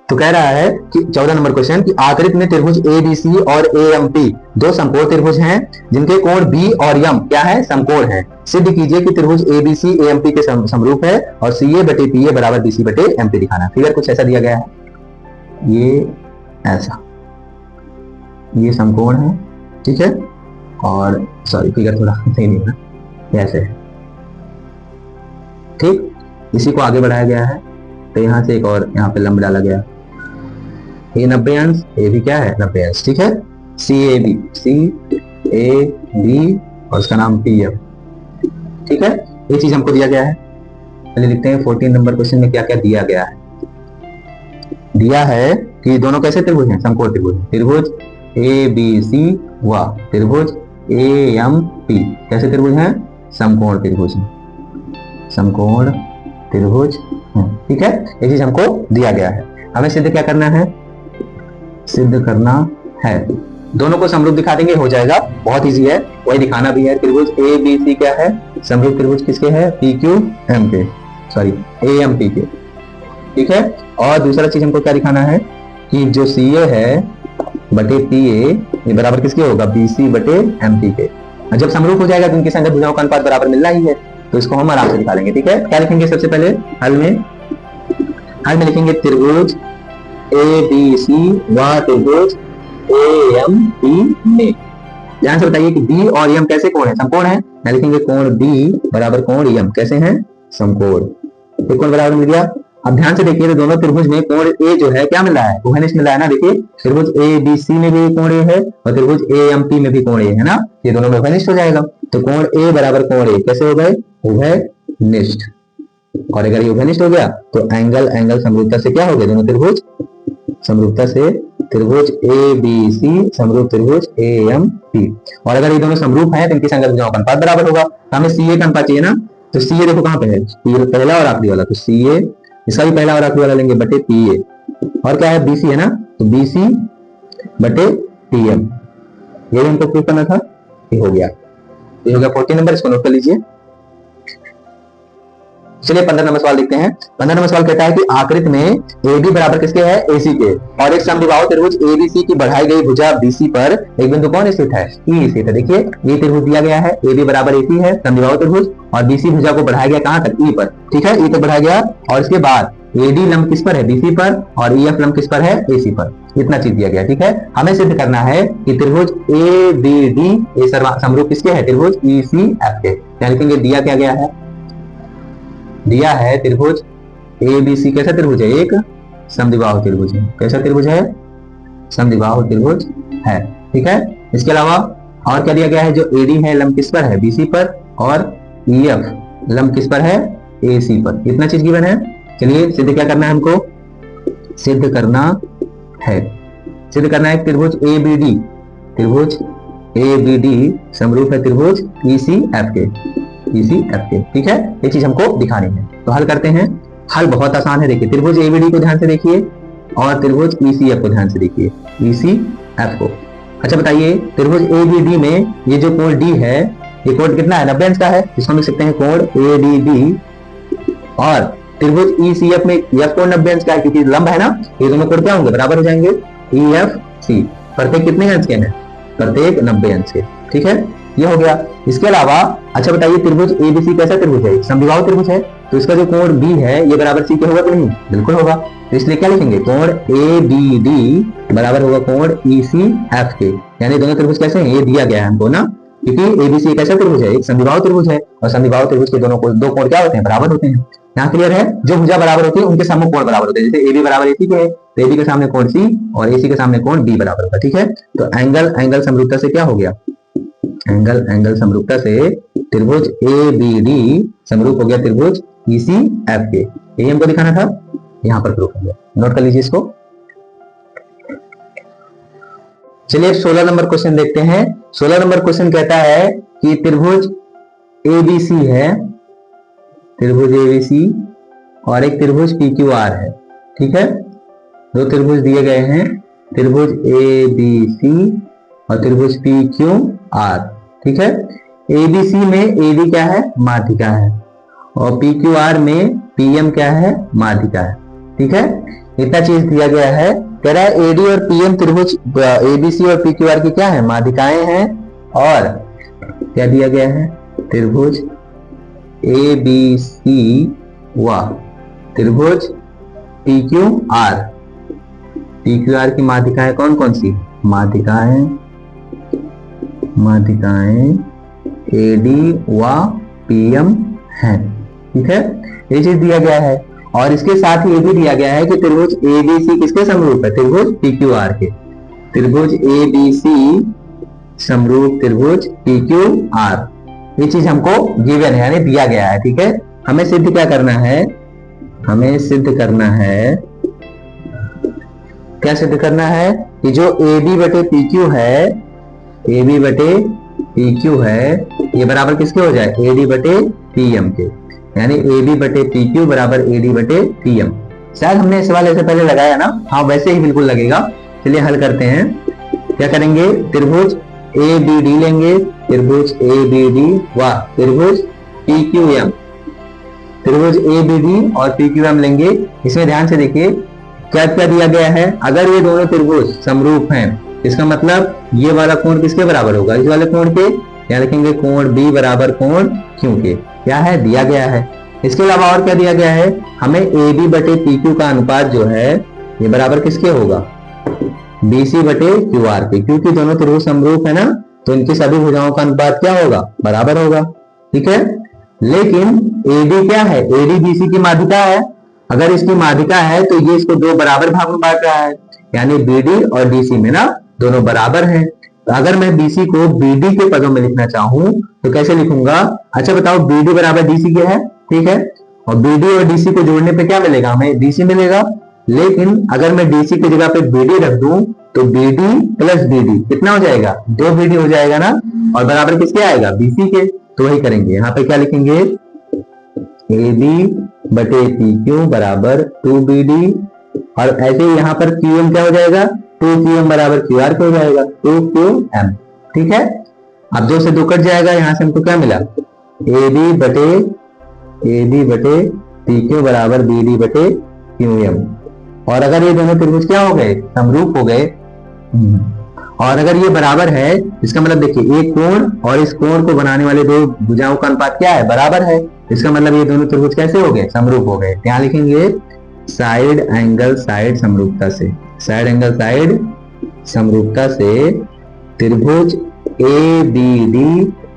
तो कह रहा है कि 14 नंबर क्वेश्चन कि आकृति में त्रिभुज ए बी सी और ए एम पी दो समकोण त्रिभुज हैं जिनके कोण बी और एम क्या है, समकोण है। सिद्ध कीजिए कि त्रिभुज A B C A M P के समरूप है और सी ए बटे पी ए बराबर बी सी बटे एम पी दिखाना। फिगर कुछ ऐसा दिया गया है, ये ऐसा, ये समकोण है, ठीक है। और सॉरी फिगर थोड़ा सही नहीं है, ऐसे है, ठीक। इसी को आगे बढ़ाया गया है, तो यहां से एक और यहाँ पे लंब डाला गया, ए 90 अंश, ए भी क्या है 90 अंश, ठीक है। सी ए बी और उसका नाम पी एफ, ठीक है। ये चीज हमको दिया गया है। चलिए देखते हैं 14 नंबर क्वेश्चन में क्या क्या दिया गया है। दिया है कि दोनों कैसे त्रिभुज हैं, समकोण त्रिभुज। त्रिभुज ए बी सी व त्रिभुज ए एम पी कैसे त्रिभुज हैं, समकोण त्रिभुज हैं, समकोण त्रिभुज हैं, ठीक है। ये चीज हमको दिया गया है। हमें सिद्ध क्या करना है, सिद्ध करना है, दोनों को समरूप दिखा देंगे, हो जाएगा, बहुत इजी है, वही दिखाना भी है। त्रिभुज ए बी सी क्या है, समरूप त्रिभुज किसके है, पी क्यू एम के, सॉरी ए एम पी के, ठीक है। और दूसरा चीज हमको क्या दिखाना है कि जो सी ए है बटे पी ए ये बराबर किसके होगा, बी सी बटे एम पी के। जब समरूप हो जाएगा तो उनके संगत भुजाओं का अनुपात बराबर मिलना ही है, तो इसको हम आराम से दिखा लेंगे, ठीक है। क्या लिखेंगे सबसे पहले हल में लिखेंगे त्रिभुज ए बी सी व त्रिभुज ए एम पी में। ध्यान से बताइए कि बी और एम कैसे कोण है, समकोण है। यहाँ लिखेंगे कोण बी बराबर कोण एम कैसे हैं, समकोण। एक कोण बराबर मिल गया। अब ध्यान से देखिए तो दोनों त्रिभुज में कोण ए जो है क्या मिल रहा है, उभयनिष्ठ मिल रहा है ना। देखिए त्रिभुज ए बी सी में भी कोण ए है और त्रिभुज ए एम पी में भी कोण ए है ना, ये दोनों में उभयनिष्ठ हो जाएगा। तो कोण ए बराबर कोण ए कैसे हो गए, उभयनिष्ठ। और अगर ये उभयनिष्ठ हो गया तो एंगल समरूपता से क्या हो गए, दोनों त्रिभुज समरूपता से त्रिभुज ए बी सी समरूप त्रिभुज ए एम पी। और अगर ये दोनों समरूप हैं तो इनकी संगत भुजाओं का अनुपात बराबर होगा। तो हमें सी ए का अनुपात चाहिए ना, तो सी ए देखो कहां पे है, पहला और आखिरी वाला, तो सी ए इसका भी पहला और आखिरी वाला लेंगे बटे पी ए। और क्या है, बी सी है ना, तो बी सी बटे पी एम, ये भी हमको प्रूव करना था, ये हो गया। ये हो गया 14 नंबर, इसको नोट कर लीजिए। चलिए 15 नंबर सवाल देखते हैं। 15 नंबर सवाल कहता है कि आकृति में ए बी बराबर किसके है, एसी के, और एक समद्विबाहु त्रिभुज ए बी सी की बढ़ाई गई भुजा बीसी पर एक बिंदु कौन स्थित है, ई स्थित है। देखिए ये त्रिभुज दिया गया है, ए बी बराबर एसी है, समद्विबाहु त्रिभुज, और बीसी भुजा को बढ़ाया गया कहां तक, ई पर, ठीक है, ई तक बढ़ाया गया। और इसके बाद एडी लंब किस पर है, बीसी पर, और ईएफ लंब किस पर है, एसी पर। इतना चीज दिया गया, ठीक है। हमें सिद्ध करना है कि त्रिभुज ए बी डी ये समरूप किसके है, त्रिभुज ई सी एफ के। क्या लिखेंगे, दिया क्या गया है, दिया है त्रिभुज ए बी सी कैसा त्रिभुज है, एक समद्विबाहु त्रिभुज है। कैसा त्रिभुज है, समद्विबाहु त्रिभुज है, ठीक है। इसके अलावा और क्या दिया गया है, जो एडी है लंब किस पर है, बीसी पर, और ईएफ लंब किस पर है, एसी पर। इतना चीज गिवन है। चलिए सिद्ध क्या करना है, हमको सिद्ध करना है, सिद्ध करना है त्रिभुज ए बी डी, त्रिभुज ए बी डी समरूप है त्रिभुज ई सी एफ के, इसी एफ के, ठीक है। ये चीज हमको दिखानी है, तो हल करते हैं। हल बहुत आसान है, देखिए त्रिभुज एबीडी को ध्यान से देखिए और त्रिभुज ईसीएफ को ध्यान से देखिए, ईसीएफ को। अच्छा बताइए त्रिभुज एबीडी में ये जो कोण डी है, ये कोण कितना है, 90 अंश का है, इसको हम लिख सकते हैं कोण एडीडी। और त्रिभुज ईसीएफ में एफ कोण 90 अंश का है, क्योंकि लंब है ना, ये दोनों कोण क्या होंगे, बराबर हो जाएंगे, ई एफ सी। प्रत्येक कितने अंश के हैं, प्रत्येक 90 अंश के, ठीक है, ये हो गया। इसके अलावा अच्छा बताइए त्रिभुज एबीसी कैसा त्रिभुज है, समद्विबाहु त्रिभुज है, तो इसका जो कोण बी है ये बराबर सी के होगा कि नहीं, बिल्कुल होगा। तो इसलिए क्या लिखेंगे, कोण ए बी डी बराबर होगा कोण ई सी एफ के। यानी दोनों त्रिभुज कैसे हैं, ये दिया गया है हमको ना, क्योंकि एबीसी कैसा त्रिभुज है, एक समद्विबाहु त्रिभुज है, और समद्विबाहु त्रिभुज के दोनों दो कोण क्या होते हैं, बराबर होते हैं। यहाँ क्लियर है, जो भुजा बराबर होती है उनके सम्मुख कोण बराबर होते हैं। जैसे एबी बराबर एसी के है, तो एबी के सामने कोण सी और एसी के सामने कोण बी बराबर होगा, ठीक है। तो एंगल समरूपता से क्या हो गया, एंगल समरूपता से त्रिभुज ए बी डी समरूप हो गया त्रिभुज ई सी एफ के। यही हमको दिखाना था, यहां पर प्रूफ हो गया, नोट कर लीजिए इसको। चलिए 16 नंबर क्वेश्चन देखते हैं। 16 नंबर क्वेश्चन कहता है कि त्रिभुज एबीसी है, त्रिभुज एबीसी और एक त्रिभुज पी क्यू आर है, ठीक है। दो त्रिभुज दिए गए हैं, त्रिभुज ए बी सी और त्रिभुज पी क्यू आर। ठीक है, एबीसी में एडी क्या है, माध्यिका है, और पी क्यू आर में पीएम क्या है, माध्यिका है। ठीक है, इतना चीज दिया गया है। कह रहा है एडी और पीएम त्रिभुज एबीसी और पी क्यू आर की क्या है, माध्यिकाएं हैं। और क्या दिया गया है, त्रिभुज एबीसी व त्रिभुज पी क्यू आर की माध्यिकाएं कौन कौन सी, माध्यिकाएं एडी व पीएम है। ठीक है, ये चीज दिया गया है। और इसके साथ ही ये भी दिया गया है कि त्रिभुज एबीसी किसके समरूप है, त्रिभुज पीक्यूआर के। त्रिभुज एबीसी समरूप त्रिभुज पीक्यूआर, ये चीज हमको गिवन है, यानी दिया गया है। ठीक है, हमें सिद्ध क्या करना है, हमें सिद्ध करना है, क्या सिद्ध करना है कि जो AB बटे PQ है, AB बटे PQ है, ये बराबर किसके हो जाए, AD बटे PM के, यानी AB बटे PQ बराबर AD बटे PM। शायद हमने इस सवाल ऐसे पहले लगाया ना, हाँ वैसे ही बिल्कुल लगेगा। चलिए हल करते हैं। क्या करेंगे, त्रिभुज ABD लेंगे, त्रिभुज ABD व त्रिभुज PQM, त्रिभुज ABD और PQM लेंगे। इसमें ध्यान से देखिए क्या क्या दिया गया है। अगर ये दोनों त्रिभुज समरूप हैं, इसका मतलब ये वाला कोण किसके बराबर होगा, इस वाले कोण के। क्या लिखेंगे, कोण B बराबर कोण Q के, क्या है, दिया गया है। इसके अलावा और क्या दिया गया है, हमें AB बटे PQ का अनुपात जो है ये बराबर किसके होगा, BC बटे QR के, क्योंकि दोनों त्रिभुज समरूप है ना, तो इनकी सभी भुजाओं का अनुपात क्या होगा, बराबर होगा। ठीक है, लेकिन AD क्या है, AD BC की माध्यिका है। अगर इसकी माध्यिका है तो ये इसको दो बराबर भाग में बांट रहा है, यानी BD और DC में ना दोनों बराबर हैं। तो अगर मैं BC को BD के पदों में लिखना चाहूं तो कैसे लिखूंगा, अच्छा बताओ, BD बराबर DC के है, ठीक है, और BD और DC को जोड़ने पे क्या मिलेगा, हमें DC मिलेगा। लेकिन अगर मैं DC की जगह पे BD रख दूं तो BD प्लस BD कितना हो जाएगा, 2 BD हो जाएगा ना, और बराबर किसके आएगा, BC के। तो वही करेंगे, यहाँ पे क्या लिखेंगे, AB बटे PQ बराबर 2BD, और ऐसे ही यहाँ पर QM क्या हो जाएगा, 2QM बराबर QR हो जाएगा, 2QM। ठीक है, अब 2 से 2 कट जाएगा, यहां से हमको क्या मिला, AB बटे PQ बराबर BD बटे QM। और अगर ये दोनों त्रिभुज क्या हो गए, समरूप हो गए, और अगर ये बराबर है, इसका मतलब देखिए एक कोण और इस कोण को बनाने वाले दो भुजाओं का अनुपात क्या है, बराबर है। इसका मतलब ये दोनों त्रिभुज कैसे हो गए, समरूप हो गए। यहाँ लिखेंगे साइड एंगल साइड समरूपता से, साइड एंगल साइड समरूपता से त्रिभुज ABD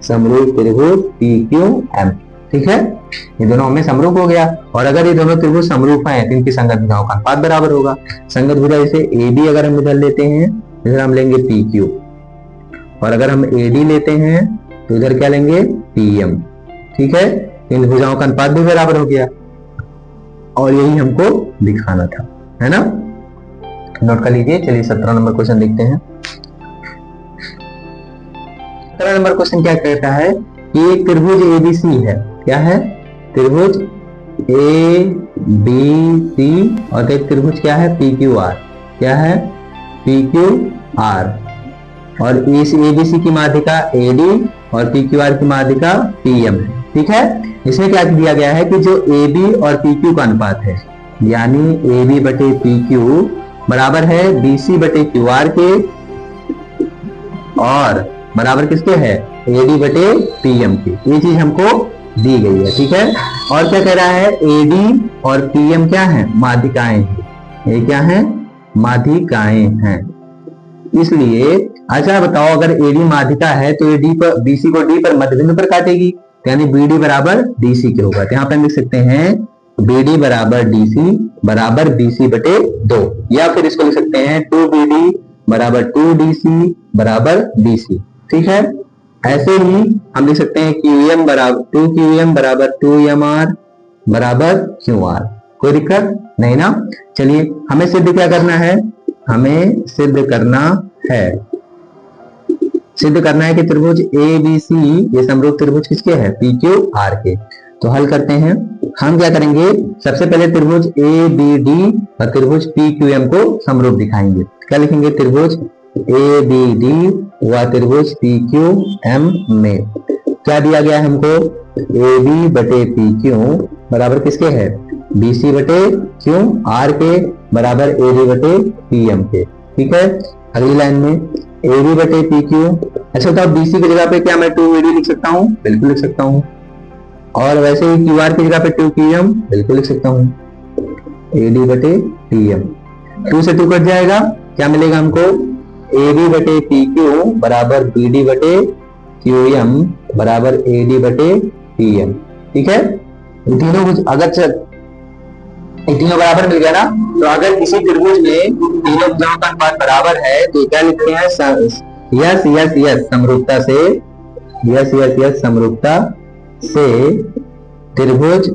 समरूप त्रिभुज PQM। ठीक है, ये दोनों हमें समरूप हो गया। और अगर ये दोनों त्रिभुज समरूप हैं तो इनकी संगत भुजाओं का अनुपात बराबर होगा। संगत भुजा जैसे AB अगर हम इधर लेते हैं, इधर हम लेंगे PQ, और अगर हम AD लेते हैं तो इधर क्या लेंगे, PM। ठीक है, इन भुजाओं का अनुपात भी बराबर हो गया, और यही हमको दिखाना था, है ना। नोट कर लीजिए। चलिए 17 नंबर क्वेश्चन देखते हैं। 17 नंबर क्वेश्चन क्या कहता है कि एक त्रिभुज ABC है, क्या है, त्रिभुज ABC, और एक त्रिभुज क्या है, PQR, क्या है, PQR, और इस ABC की माध्यिका AD और PQR की माध्यिका PM है। ठीक है, इसमें क्या दिया गया है कि जो AB और PQ का अनुपात है, यानी AB बटे PQ बराबर है BC बटे QR के, और बराबर किसके है, AD बटे PM के। ये चीज हमको दी गई है। ठीक है, और क्या कह रहा है, AD और PM क्या है, माध्यिकाएं हैं। ये क्या है, माध्यिकाएं हैं। इसलिए अच्छा बताओ, अगर AD माध्यिका है तो ये BC को D पर मध्य बिंदु पर काटेगी, यानी BD बराबर DC के होगा। तो यहाँ पे हम लिख सकते हैं BD बराबर DC बराबर BC बटे 2, या फिर इसको लिख सकते हैं 2BD बराबर 2DC बराबर BC। ठीक है, ऐसे ही हम लिख सकते हैं QM बराबर 2QM बराबर 2MR बराबर QR। कोई दिक्कत नहीं ना। चलिए हमें सिद्ध क्या करना है, हमें सिद्ध करना है कि त्रिभुज ABC ये समरूप त्रिभुज किसके है, PQR के। तो हल करते हैं। हम क्या करेंगे, सबसे पहले त्रिभुज ABD और त्रिभुज PQM को समरूप दिखाएंगे। क्या लिखेंगे, त्रिभुज ए बी डी व त्रिभुज पी क्यू एम में क्या दिया गया है हमको, ए बी बटे पी क्यू बराबर किसके है, बी सी बटे क्यू आर के बराबर ए डी बटे पी एम के। ठीक है, अगली लाइन में ए बी बटे पी क्यू, अच्छा तो बी सी की जगह पे क्या मैं 2 ए डी लिख सकता हूँ, बिल्कुल लिख सकता हूँ। और वैसे ही क्यू आर की जगह पे 2 पी एम बिल्कुल लिख सकता हूँ, ए डी बटे पी एम। 2 से 2 कट जाएगा, क्या मिलेगा हमको, ए बी बटे पी क्यू बराबर बी डी बटे क्यू एम बराबर ए डी बटे पी एम। ठीक है, तीनों कुछ अगर तीनों बराबर मिल गया ना, तो अगर किसी त्रिभुज में तीनों भुजाओं का अनुपात बराबर है तो क्या लिखते हैं, यस यस यस समरूपता से, यस यस यस समरूपता से त्रिभुज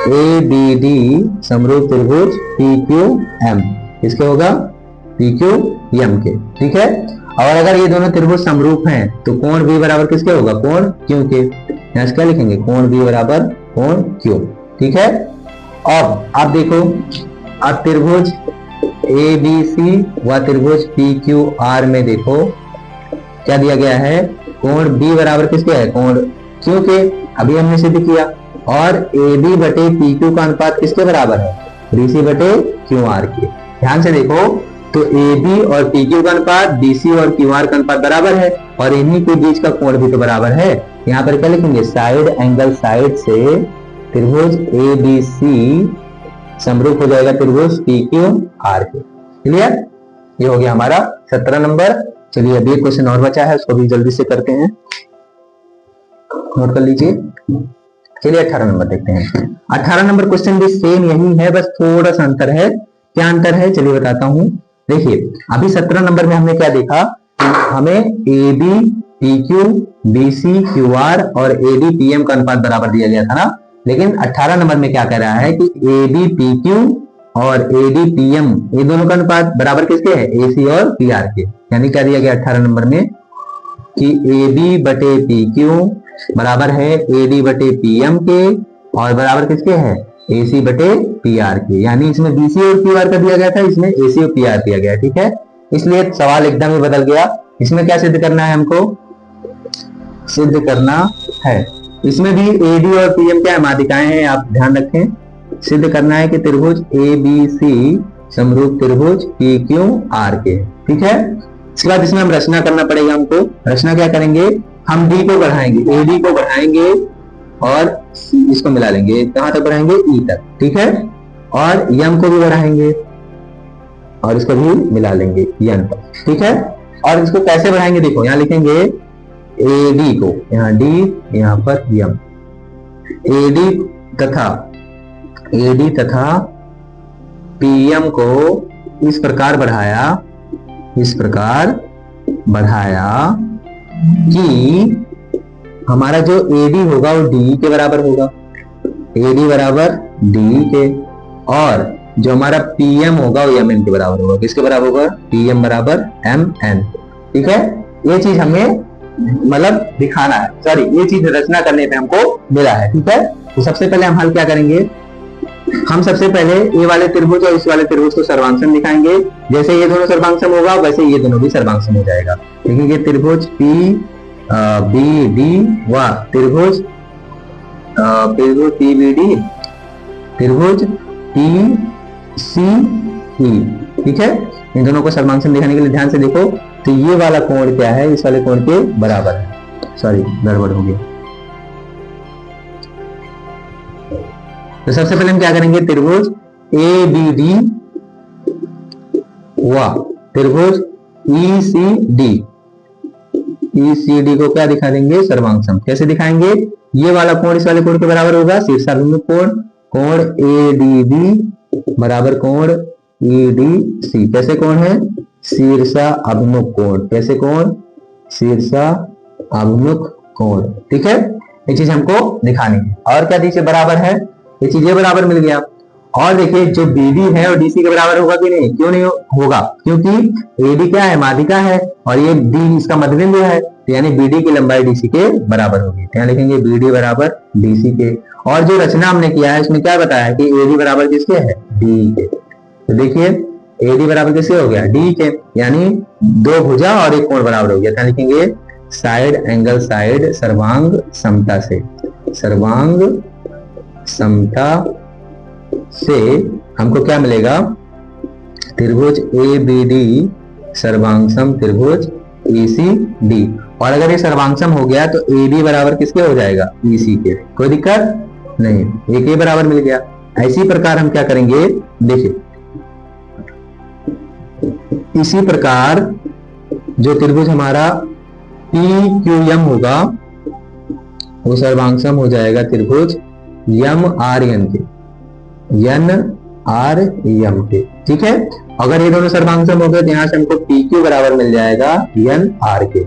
ए बी डी समरूप त्रिभुज पी क्यू एम, इसके होगा पी क्यू एम के। ठीक है, और अगर ये दोनों त्रिभुज समरूप हैं तो कोण बी बराबर किसके होगा, कोण क्यू के। यहां से क्या लिखेंगे, कोण बी बराबर कोण क्यू। ठीक है, अब आप देखो, अब त्रिभुज ए बी सी व त्रिभुज पी क्यू आर में देखो क्या दिया गया है, कोण बी बराबर किसके है, कोण क्यू के, अभी हमने सिद्ध किया। और ए बी बटे पी क्यू का अनुपात किसके बराबर है, बी सी बटे क्यू आर के। ध्यान से देखो, तो ए बी और पी क्यू का अनुपात बी सी और क्यू आर का अनुपात बराबर है, और इन्हीं के बीच का कोण भी तो बराबर है। यहाँ पर क्या लिखेंगे, साइड एंगल साइड से त्रिभुज ए बी सी समरूप हो जाएगा त्रिभुज पी क्यू आर के। क्लियर, ये हो गया हमारा 17 नंबर। चलिए अभी एक क्वेश्चन और बचा है, उसको भी जल्दी से करते हैं, नोट कर लीजिए। चलिए 18 नंबर देखते हैं। 18 नंबर क्वेश्चन भी सेम यही है, बस थोड़ा सा अंतर है। क्या अंतर है, चलिए बताता हूं। देखिए अभी 17 नंबर में हमने क्या देखा, हमें A B P Q B C Q R और ए डी पी एम का अनुपात बराबर दिया गया था ना। लेकिन 18 नंबर में क्या कह रहा है कि ए बी पी क्यू और ए डी पी एम ये दोनों का अनुपात बराबर किसके है, ए सी और पी आर के। यानी क्या दिया गया 18 नंबर में कि ए बी बटे पी क्यू बराबर है ए डी बटे पी एम के और बराबर किसके है, ए सी बटे पी आर के। यानी इसमें बी सी और क्यू आर का दिया गया था, इसमें ए सी और पी आर दिया गया। ठीक है, इसलिए सवाल एकदम ही बदल गया। इसमें क्या सिद्ध करना है, हमको सिद्ध करना है, इसमें भी ए डी और पी एम क्या है, माध्यिकाएं हैं, आप ध्यान रखें। सिद्ध करना है कि त्रिभुज ए बी सी समरूप त्रिभुज पी क्यू आर के। ठीक है, इसके बाद इसमें हम रचना करना पड़ेगा हमको। रचना क्या करेंगे, हम डी को बढ़ाएंगे, ए डी को बढ़ाएंगे और इसको मिला लेंगे, कहां तक बढ़ाएंगे, ई तक। ठीक है, और यम को भी बढ़ाएंगे और इसको भी मिला लेंगे यन तक। ठीक है, और इसको कैसे बढ़ाएंगे, देखो यहां लिखेंगे ए डी को, यहाँ डी यहाँ पर यम, ए डी तथा पीएम को इस प्रकार बढ़ाया कि हमारा जो एडी होगा वो डी के बराबर होगा, एडी बराबर डी के, और जो हमारा पीएम होगा वो एम एन के बराबर होगा। किसके बराबर होगा, पीएम बराबर एम एन। ठीक है, ये चीज हमें मतलब दिखाना है, सॉरी ये चीज रचना करने पे हमको मिला है। ठीक है, तो सबसे पहले हम हल क्या करेंगे, हम सबसे पहले ये वाले त्रिभुज और इस वाले त्रिभुज को सर्वांगसम दिखाएंगे। जैसे ये दोनों सर्वांगसम होगा वैसे ये दोनों भी सर्वांगसम हो जाएगा। देखिए त्रिभुज पी बी डी व त्रिभुज पी बी डी त्रिभुज पी सी ई। ठीक है, इन दोनों को सर्वांगसम दिखाने के लिए ध्यान से देखो, तो ये वाला कोण क्या है, इस वाले कोण के बराबर है। सॉरी गड़बड़ हो गया। तो सबसे पहले हम क्या करेंगे, त्रिभुज ए बी डी व त्रिभुज ई सी डी को क्या दिखा देंगे, सर्वांगसम। कैसे दिखाएंगे, ये वाला कोण इस वाले कोण के बराबर होगा, शीर्षाभिमुख कोण, कोण ए डी बी बराबर कोण ई डी सी। कैसे कोण है, शीर्षा अभिमुख कोण। कैसे कोण, शीर्षा अभिमुख कोण। ठीक है, ये चीज हमको दिखानी है। और क्या दीजिए बराबर है, ये चीजें बराबर मिल गया। और देखिए जो बीडी है और डीसी के बराबर होगा कि नहीं, क्यों नहीं होगा, क्योंकि एडी क्या है, माध्यिका है, और ये डी इसका मध्यबिंदु है, तो यानी बीडी की लंबाई डीसी के बराबर होगी। यहाँ लिखेंगे बीडी बराबर डीसी के। और जो रचना हमने किया है इसमें क्या बताया है कि एडी बराबर किसके है, डी के। तो देखिए AD बराबर किसके हो गया, D के, यानी दो भुजा और एक कोण बराबर हो गया। क्या लिखेंगे, साइड एंगल साइड सर्वांग समता से, सर्वांग समता से हमको क्या मिलेगा, त्रिभुज ABD सर्वांगसम त्रिभुज ECD। और अगर ये सर्वांगसम हो गया तो AD बराबर किसके हो जाएगा, EC के, कोई दिक्कत नहीं, एक ए बराबर मिल गया। इसी प्रकार हम क्या करेंगे, देखिए इसी प्रकार जो त्रिभुज हमारा PQM होगा वो सर्वांगसम हो जाएगा त्रिभुज MRN के, NRM के, ठीक है। अगर ये दोनों सर्वांगसम हो गए तो यहाँ से हमको PQ बराबर मिल जाएगा NR के।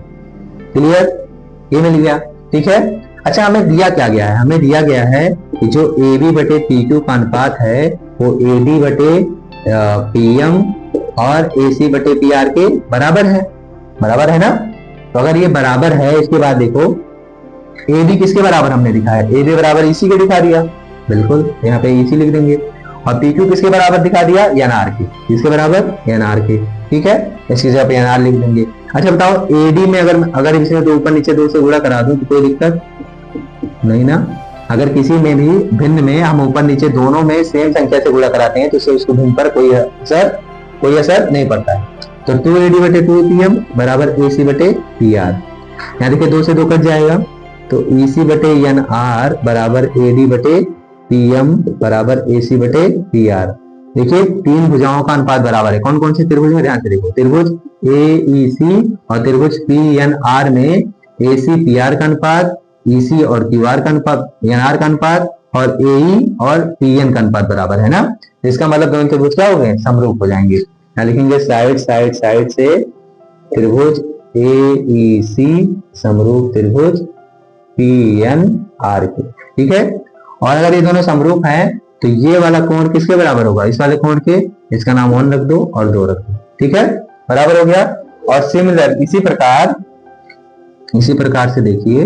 क्लियर, ये मिल गया, ठीक है। अच्छा, हमें दिया क्या गया है, हमें दिया गया है कि जो AB बटे PQ का अनुपात है वो AD बटे PM और AC बटे PR के बराबर है, बराबर है ना। तो अगर ये बराबर है, इसके बाद देखो AB किसके बराबर हमने दिखा है, AB बराबर EC के दिखा दिया, बिल्कुल यहाँ पे EC लिख देंगे। और PQ किसके बराबर दिखा दिया, NR के, किसके बराबर, NR के, ठीक है, इसकी जगह पे NR लिख देंगे। अच्छा बताओ, AD में अगर इसमें तो ऊपर नीचे दो से गुणा करा दूं तो कोई दिक्कत नहीं ना। अगर किसी में भी भिन्न में हम ऊपर नीचे दोनों में सेम संख्या से गुणा कराते हैं तो उससे उसको भिन्न पर कोई असर नहीं पड़ता है। तो 2AD बटे 2PM बराबर AC बटे PR। यहाँ देखिए 2 से 2 कट जाएगा तो EC बटे NR बराबर AD बटे PM बराबर AC बटे PR। देखिए तीन भुजाओं का अनुपात बराबर है, कौन कौन से त्रिभुज में, ध्यान से देखो, त्रिभुज AEC और त्रिभुज PNR में AC PR का अनुपात, EC और QR का अनुपात, NR का अनुपात और AE और PN का अनुपात बराबर है ना। इसका मतलब दोनों त्रिभुज क्या हो गए, समरूप हो जाएंगे। यहाँ लिखेंगे साइड साइड साइड से त्रिभुज AEC समरूप त्रिभुज PNR के, ठीक है। और अगर ये दोनों समरूप हैं तो ये वाला कोण किसके बराबर होगा, इस वाले कोण के, इसका नाम 1 रख दो और 2 रख दो, ठीक है, बराबर हो गया। और सिमिलर इसी प्रकार से देखिए,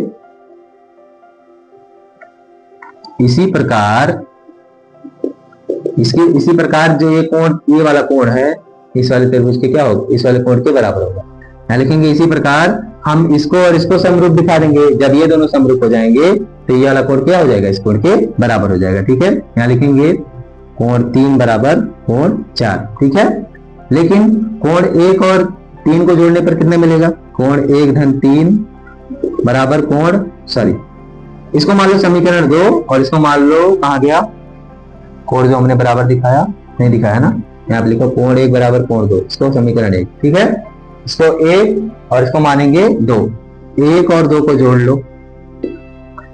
इसी प्रकार जो ये कोण, ये वाला कोण है इस वाले त्रिभुज के क्या होगा, इस वाले कोण के बराबर होगा। यहाँ लिखेंगे इसी प्रकार हम इसको और इसको समरूप दिखा देंगे। जब ये दोनों समरूप हो जाएंगे तो ये वाला कोण क्या हो जाएगा, इस कोण के बराबर हो जाएगा, ठीक है। यहाँ लिखेंगे कोण 3 बराबर कोण 4, ठीक है। लेकिन कोण 1 और 3 को जोड़ने पर कितना मिलेगा, कोण 1 धन 3 बराबर कोण, सॉरी इसको मान लो समीकरण 2 और इसको मान लो कहाँ गया, कोण जो हमने बराबर दिखाया नहीं दिखाया ना, यहाँ पे लिखो कोण 1 बराबर कोण 2, इसको समीकरण 1, ठीक है। इसको 1 और इसको मानेंगे 2, 1 और 2 को जोड़ लो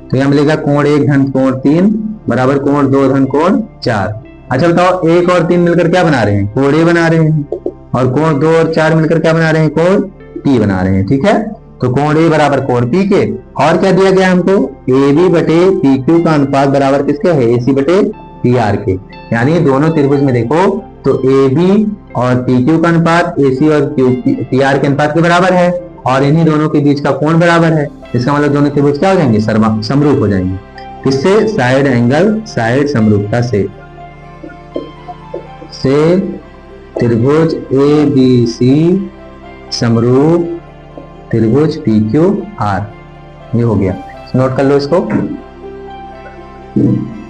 तो यहाँ मिलेगा कोण 1 धन कोण 3 बराबर कोण 2 धन कोण 4। अच्छा बताओ, 1 और 3 मिलकर क्या बना रहे हैं, कोण A बना रहे हैं, और कोण 2 और 4 मिलकर क्या बना रहे हैं, कोण P बना रहे हैं, ठीक है। तो कोण A बराबर कोण P के, और क्या दिया गया हमको, AB बटे PQ का अनुपात बराबर किसके है, AC बटे PR के। यानी दोनों त्रिभुज में देखो तो AB और PQ का अनुपात AC और PR के अनुपात के बराबर है, और इन्हीं दोनों के बीच का कोण बराबर है। इसका मतलब दोनों त्रिभुज क्या हो जाएंगे, समरूप हो जाएंगे। किससे, साइड एंगल साइड समरूपता से त्रिभुज ABC समरूप त्रिभुज PQR, ये हो गया, नोट कर लो इसको।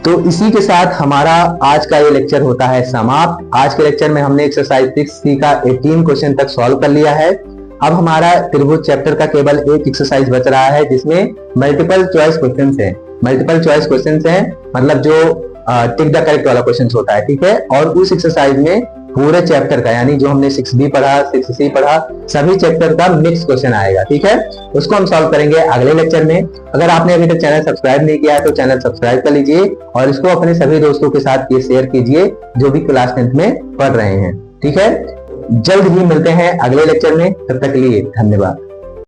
तो इसी के साथ हमारा आज का ये लेक्चर होता है समाप्त। आज के लेक्चर में हमने एक्सरसाइज 6C का 18 क्वेश्चन तक सॉल्व कर लिया है। अब हमारा त्रिभुज चैप्टर का केवल एक एक्सरसाइज बच रहा है जिसमें मल्टीपल चॉइस क्वेश्चंस हैं। मल्टीपल चॉइस क्वेश्चंस हैं मतलब जो टिक द करेक्ट वाला क्वेश्चन होता है, ठीक है। और उस एक्सरसाइज में पूरे चैप्टर का, यानी जो हमने 6B पढ़ा, 6C पढ़ा, सभी चैप्टर का मिक्स क्वेश्चन आएगा, ठीक है। उसको हम सॉल्व करेंगे अगले लेक्चर में। अगर आपने अभी तक चैनल सब्सक्राइब नहीं किया है तो चैनल सब्सक्राइब कर लीजिए और इसको अपने सभी दोस्तों के साथ ये शेयर कीजिए जो भी क्लास 10th में पढ़ रहे हैं, ठीक है। जल्द ही मिलते हैं अगले लेक्चर में, तब तक के लिए धन्यवाद।